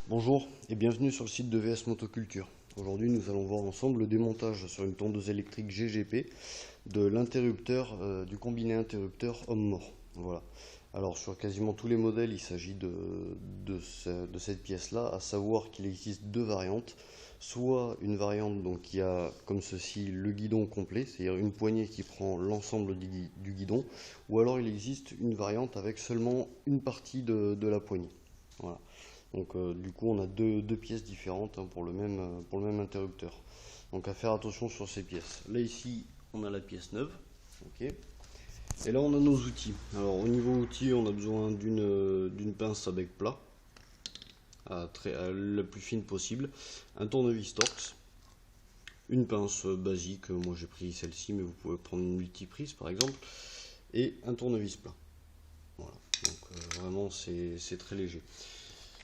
Bonjour et bienvenue sur le site de VS Motoculture. Aujourd'hui nous allons voir ensemble le démontage sur une tondeuse électrique GGP de l'interrupteur, du combiné interrupteur homme-mort. Voilà. Alors sur quasiment tous les modèles il s'agit de cette pièce là, à savoir qu'il existe deux variantes. Soit une variante donc, qui a comme ceci le guidon complet, c'est-à-dire une poignée qui prend l'ensemble du guidon, ou alors il existe une variante avec seulement une partie de la poignée. Voilà. Donc du coup on a deux pièces différentes pour le même interrupteur. Donc à faire attention sur ces pièces. Là ici on a la pièce neuve. Okay. Et là on a nos outils. Alors au niveau outils on a besoin d'une pince à bec plat, à la plus fine possible, un tournevis Torx, une pince basique, moi j'ai pris celle-ci mais vous pouvez prendre une multiprise par exemple, et un tournevis plat. Voilà. Donc vraiment c'est très léger.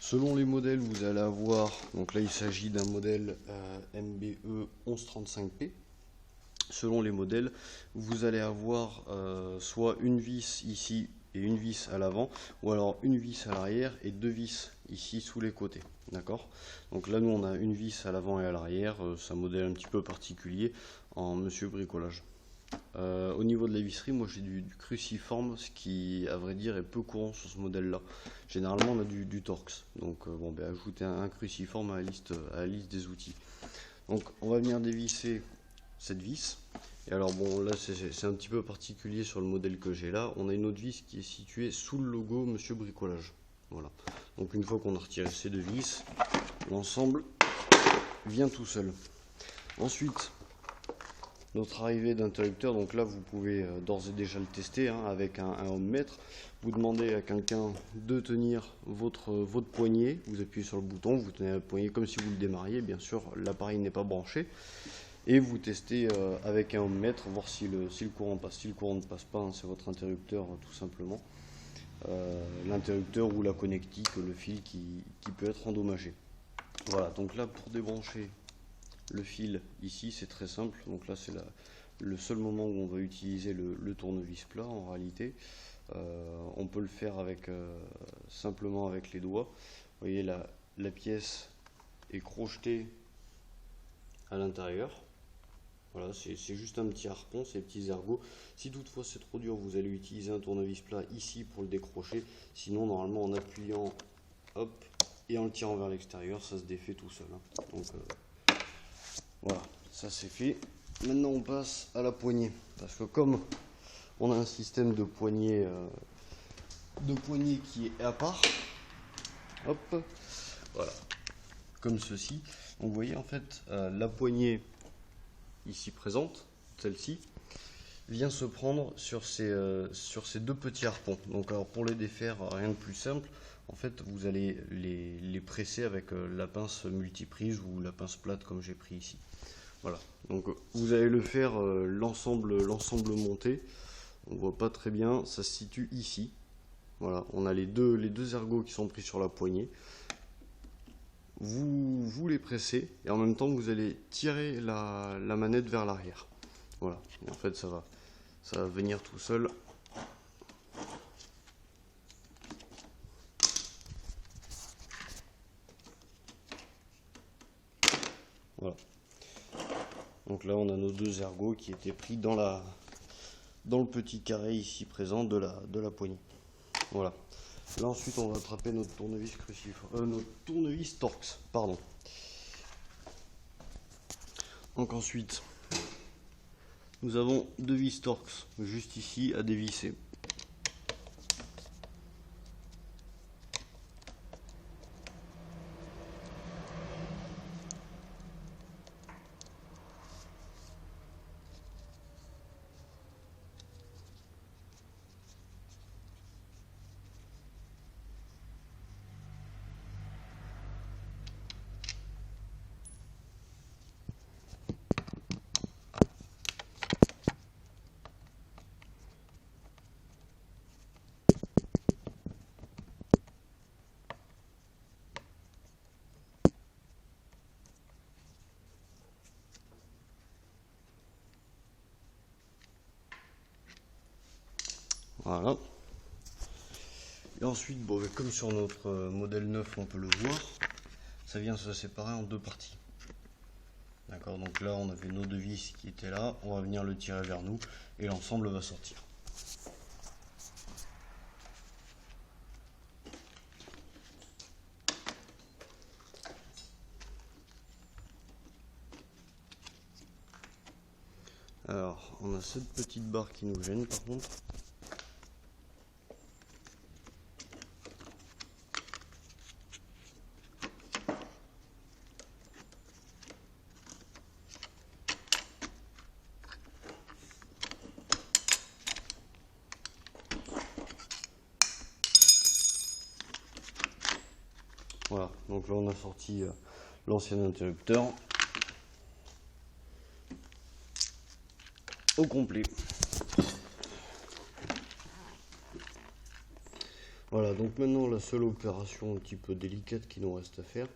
Selon les modèles, vous allez avoir, donc là il s'agit d'un modèle MBE 1135P. Selon les modèles, vous allez avoir soit une vis ici et une vis à l'avant, ou alors une vis à l'arrière et deux vis ici sous les côtés. D'accord? Donc là nous on a une vis à l'avant et à l'arrière, c'est un modèle un petit peu particulier en Monsieur Bricolage. Au niveau de la visserie, moi j'ai du cruciforme, ce qui à vrai dire est peu courant sur ce modèle là. Généralement on a du Torx, donc bon, ajoutez un cruciforme à la liste des outils. Donc on va venir dévisser cette vis. Et alors bon là c'est un petit peu particulier sur le modèle que j'ai là, on a une autre vis qui est située sous le logo Monsieur Bricolage. Voilà. Donc une fois qu'on a retiré ces deux vis, l'ensemble vient tout seul. Ensuite, notre arrivée d'interrupteur, donc là vous pouvez d'ores et déjà le tester avec un ohmmètre. Vous demandez à quelqu'un de tenir votre poignet, vous appuyez sur le bouton, vous tenez le poignet comme si vous le démarriez, bien sûr l'appareil n'est pas branché, et vous testez avec un ohmmètre, voir si le courant passe. Si le courant ne passe pas, c'est votre interrupteur tout simplement, l'interrupteur ou la connectique, le fil qui peut être endommagé. Voilà, donc là pour débrancher le fil ici c'est très simple, donc là c'est le seul moment où on va utiliser le tournevis plat en réalité. On peut le faire simplement avec les doigts. Vous voyez la pièce est crochetée à l'intérieur. Voilà, c'est juste un petit harpon, ces petits ergots. Si toutefois c'est trop dur, vous allez utiliser un tournevis plat ici pour le décrocher. Sinon normalement en appuyant, hop, et en le tirant vers l'extérieur, ça se défait tout seul. Donc voilà, ça c'est fait. Maintenant on passe à la poignée, parce que comme on a un système de poignée qui est à part, hop, voilà, comme ceci. Donc vous voyez en fait la poignée ici présente, celle-ci, vient se prendre sur ces deux petits harpons. Donc alors pour les défaire, rien de plus simple. En fait, vous allez les presser avec la pince multiprise ou la pince plate comme j'ai pris ici. Voilà, donc vous allez le faire l'ensemble monté. On voit pas très bien, ça se situe ici. Voilà, on a les deux ergots qui sont pris sur la poignée. Vous les pressez et en même temps vous allez tirer la manette vers l'arrière. Voilà, et en fait ça va venir tout seul. Voilà. Donc là on a nos deux ergots qui étaient pris dans le petit carré ici présent de la poignée. Voilà. Là ensuite on va attraper notre tournevis notre tournevis Torx, pardon. Donc ensuite nous avons deux vis Torx juste ici à dévisser. Voilà. Et ensuite, bon, comme sur notre modèle neuf, on peut le voir, ça vient se séparer en deux parties. D'accord, donc là on avait nos deux vis qui étaient là, on va venir le tirer vers nous et l'ensemble va sortir. Alors, on a cette petite barre qui nous gêne par contre. Voilà, donc là on a sorti l'ancien interrupteur au complet. Voilà, donc maintenant la seule opération un petit peu délicate qui nous reste à faire,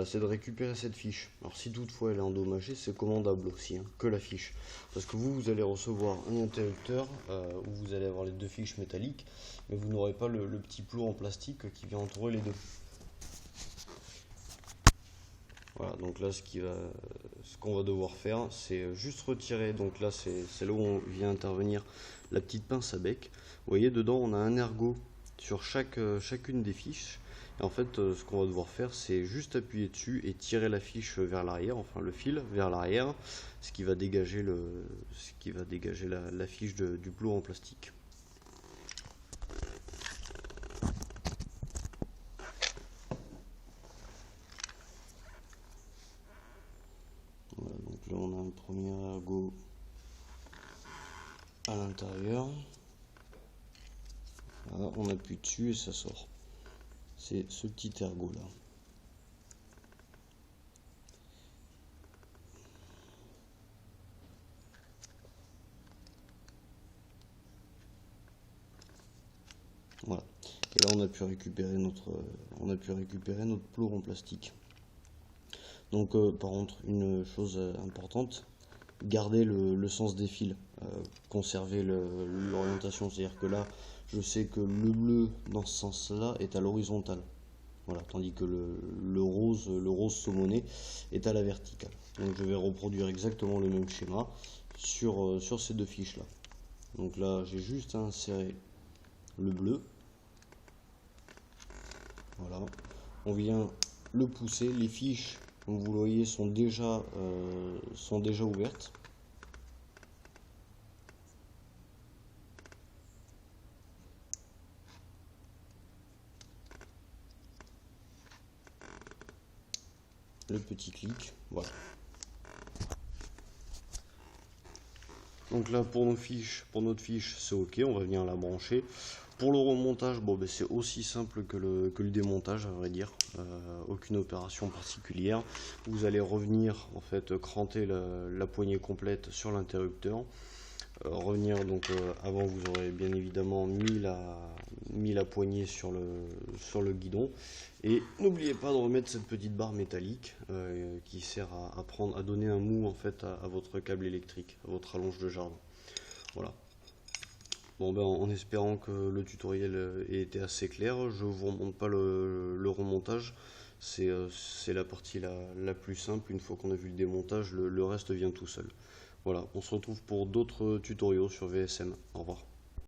c'est de récupérer cette fiche. Alors si toutefois elle est endommagée, c'est commandable aussi, hein, que la fiche. Parce que vous allez recevoir un interrupteur où vous allez avoir les deux fiches métalliques, mais vous n'aurez pas le petit plot en plastique qui vient entourer les deux. Voilà, donc là ce qu'on va devoir faire, c'est juste retirer, donc là c'est là où on vient intervenir la petite pince à bec. Vous voyez, dedans on a un ergot sur chacune des fiches. Et en fait, ce qu'on va devoir faire, c'est juste appuyer dessus et tirer la fiche vers l'arrière, enfin le fil vers l'arrière, ce qui va dégager la fiche du plot en plastique. Voilà, donc là on a un premier ergot à l'intérieur. Voilà, on appuie dessus et ça sort. C'est ce petit ergot là. Voilà. Et là on a pu récupérer notre plot en plastique. Donc par contre, une chose importante, garder le sens des fils, conserver l'orientation, c'est-à-dire que là je sais que le bleu dans ce sens là est à l'horizontale, voilà, tandis que le rose saumoné est à la verticale. Donc je vais reproduire exactement le même schéma sur ces deux fiches là. Donc là j'ai juste à insérer le bleu, voilà, on vient le pousser, les fiches comme vous le voyez sont déjà ouvertes. Le petit clic, voilà. Donc là pour notre fiche c'est ok, on va venir la brancher. Pour le remontage, bon, ben, c'est aussi simple que le démontage à vrai dire, aucune opération particulière. Vous allez revenir en fait cranter la poignée complète sur l'interrupteur. Revenir donc avant vous aurez bien évidemment mis la poignée sur le guidon et n'oubliez pas de remettre cette petite barre métallique qui sert à donner un mou en fait à votre câble électrique, à votre allonge de jardin. Voilà. Bon ben en espérant que le tutoriel ait été assez clair, je ne vous remonte pas le remontage, c'est la partie la plus simple. Une fois qu'on a vu le démontage, le reste vient tout seul. Voilà, on se retrouve pour d'autres tutoriaux sur VSM. Au revoir.